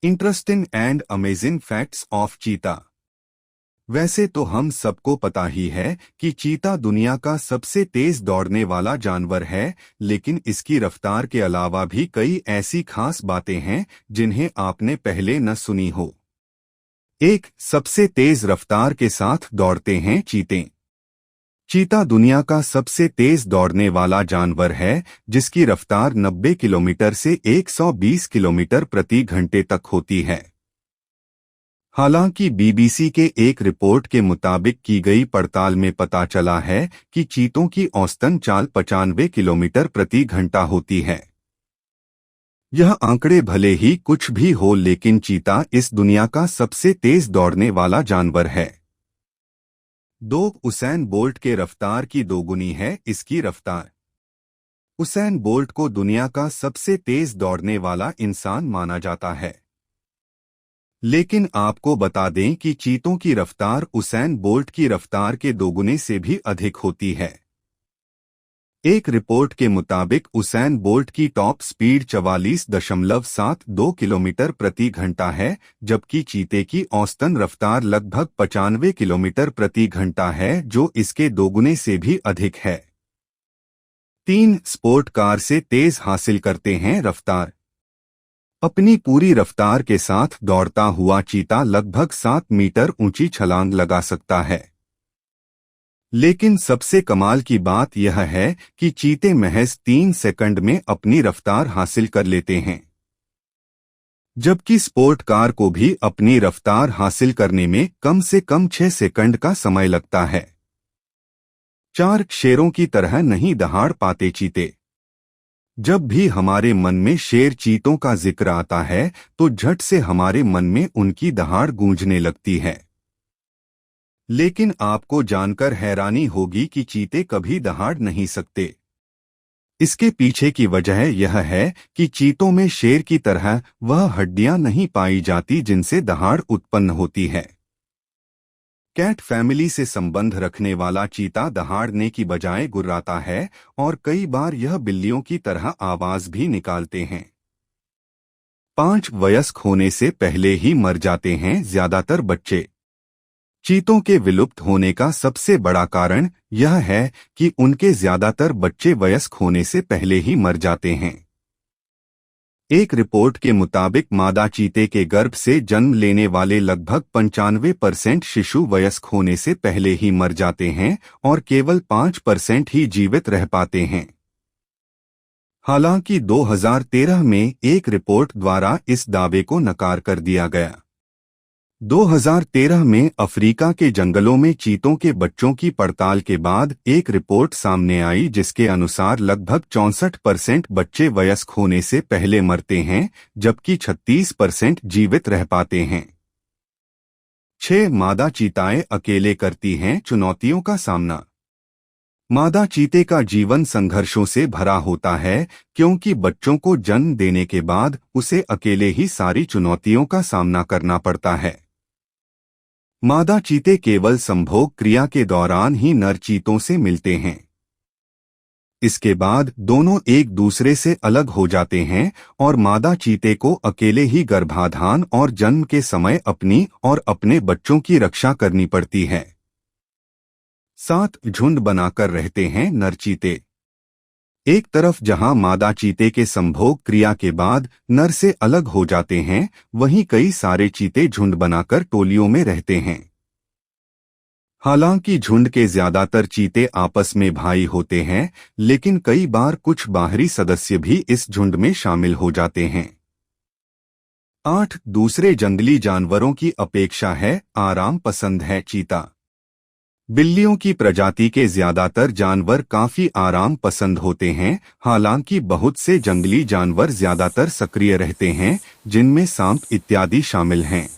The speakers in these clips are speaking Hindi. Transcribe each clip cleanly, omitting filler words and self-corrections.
Interesting and amazing facts of चीता। वैसे तो हम सबको पता ही है कि चीता दुनिया का सबसे तेज दौड़ने वाला जानवर है, लेकिन इसकी रफ्तार के अलावा भी कई ऐसी खास बातें हैं जिन्हें आपने पहले न सुनी हो। एक, सबसे तेज रफ्तार के साथ दौड़ते हैं चीते। चीता दुनिया का सबसे तेज दौड़ने वाला जानवर है, जिसकी रफ्तार 90 किलोमीटर से 120 किलोमीटर प्रति घंटे तक होती है। हालांकि बीबीसी के एक रिपोर्ट के मुताबिक की गई पड़ताल में पता चला है कि चीतों की औसतन चाल 95 किलोमीटर प्रति घंटा होती है। यह आंकड़े भले ही कुछ भी हो, लेकिन चीता इस दुनिया का सबसे तेज दौड़ने वाला जानवर है। 2, उसैन बोल्ट के रफ्तार की दोगुनी है इसकी रफ्तार। उसैन बोल्ट को दुनिया का सबसे तेज दौड़ने वाला इंसान माना जाता है, लेकिन आपको बता दें कि चीतों की रफ्तार उसैन बोल्ट की रफ्तार के दोगुने से भी अधिक होती है। एक रिपोर्ट के मुताबिक उसैन बोल्ट की टॉप स्पीड 44.72 किलोमीटर प्रति घंटा है, जबकि चीते की औसतन रफ्तार लगभग 95 किलोमीटर प्रति घंटा है, जो इसके दोगुने से भी अधिक है। 3, स्पोर्ट कार से तेज हासिल करते हैं रफ्तार। अपनी पूरी रफ्तार के साथ दौड़ता हुआ चीता लगभग 7 मीटर ऊंची छलांग लगा सकता है। लेकिन सबसे कमाल की बात यह है कि चीते महज 3 सेकंड में अपनी रफ्तार हासिल कर लेते हैं, जबकि स्पोर्ट कार को भी अपनी रफ्तार हासिल करने में कम से कम 6 सेकंड का समय लगता है। 4, शेरों की तरह नहीं दहाड़ पाते चीते। जब भी हमारे मन में शेर चीतों का जिक्र आता है तो झट से हमारे मन में उनकी दहाड़ गूंजने लगती है। लेकिन आपको जानकर हैरानी होगी कि चीते कभी दहाड़ नहीं सकते। इसके पीछे की वजह यह है कि चीतों में शेर की तरह वह हड्डियां नहीं पाई जाती जिनसे दहाड़ उत्पन्न होती है। कैट फैमिली से संबंध रखने वाला चीता दहाड़ने की बजाय गुर्राता है और कई बार यह बिल्लियों की तरह आवाज भी निकालते हैं। 5, वयस्क होने से पहले ही मर जाते हैं ज्यादातर बच्चे। चीतों के विलुप्त होने का सबसे बड़ा कारण यह है कि उनके ज्यादातर बच्चे वयस्क होने से पहले ही मर जाते हैं। एक रिपोर्ट के मुताबिक मादा चीते के गर्भ से जन्म लेने वाले लगभग 95% शिशु वयस्क होने से पहले ही मर जाते हैं और केवल 5% ही जीवित रह पाते हैं। हालांकि 2013 में एक रिपोर्ट द्वारा इस दावे को नकार कर दिया गया। 2013 में अफ्रीका के जंगलों में चीतों के बच्चों की पड़ताल के बाद एक रिपोर्ट सामने आई जिसके अनुसार लगभग 64% बच्चे वयस्क होने से पहले मरते हैं, जबकि 36% जीवित रह पाते हैं। 6, मादा चीताएं अकेले करती हैं चुनौतियों का सामना। मादा चीते का जीवन संघर्षों से भरा होता है, क्योंकि बच्चों को जन्म देने के बाद उसे अकेले ही सारी चुनौतियों का सामना करना पड़ता है। मादा चीते केवल संभोग क्रिया के दौरान ही नर चीतों से मिलते हैं। इसके बाद दोनों एक दूसरे से अलग हो जाते हैं और मादा चीते को अकेले ही गर्भाधान और जन्म के समय अपनी और अपने बच्चों की रक्षा करनी पड़ती है। 7, झुंड बनाकर रहते हैं नर चीते। एक तरफ जहां मादा चीते के संभोग क्रिया के बाद नर से अलग हो जाते हैं, वहीं कई सारे चीते झुंड बनाकर टोलियों में रहते हैं। हालांकि झुंड के ज्यादातर चीते आपस में भाई होते हैं, लेकिन कई बार कुछ बाहरी सदस्य भी इस झुंड में शामिल हो जाते हैं। 8, दूसरे जंगली जानवरों की अपेक्षा है आराम पसंद है चीता। बिल्लियों की प्रजाति के ज्यादातर जानवर काफी आराम पसंद होते हैं, हालांकि बहुत से जंगली जानवर ज्यादातर सक्रिय रहते हैं, जिनमें सांप इत्यादि शामिल हैं।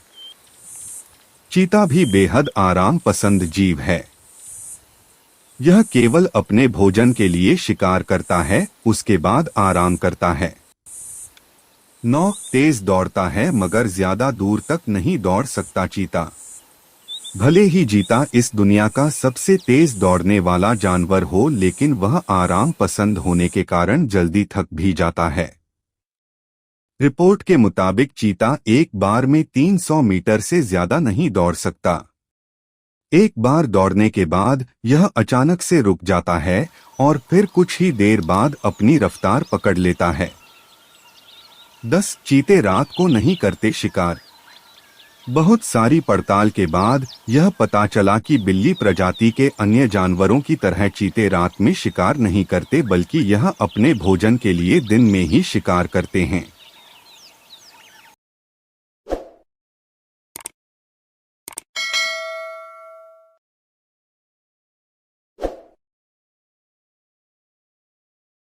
चीता भी बेहद आराम पसंद जीव है। यह केवल अपने भोजन के लिए शिकार करता है, उसके बाद आराम करता है। 9, तेज दौड़ता है मगर ज्यादा दूर तक नहीं दौड़ सकता चीता। भले ही चीता इस दुनिया का सबसे तेज दौड़ने वाला जानवर हो, लेकिन वह आराम पसंद होने के कारण जल्दी थक भी जाता है। रिपोर्ट के मुताबिक चीता एक बार में 300 मीटर से ज्यादा नहीं दौड़ सकता। एक बार दौड़ने के बाद यह अचानक से रुक जाता है और फिर कुछ ही देर बाद अपनी रफ्तार पकड़ लेता है। 10 चीते रात को नहीं करते शिकार। बहुत सारी पड़ताल के बाद यह पता चला कि बिल्ली प्रजाति के अन्य जानवरों की तरह चीते रात में शिकार नहीं करते, बल्कि यह अपने भोजन के लिए दिन में ही शिकार करते हैं।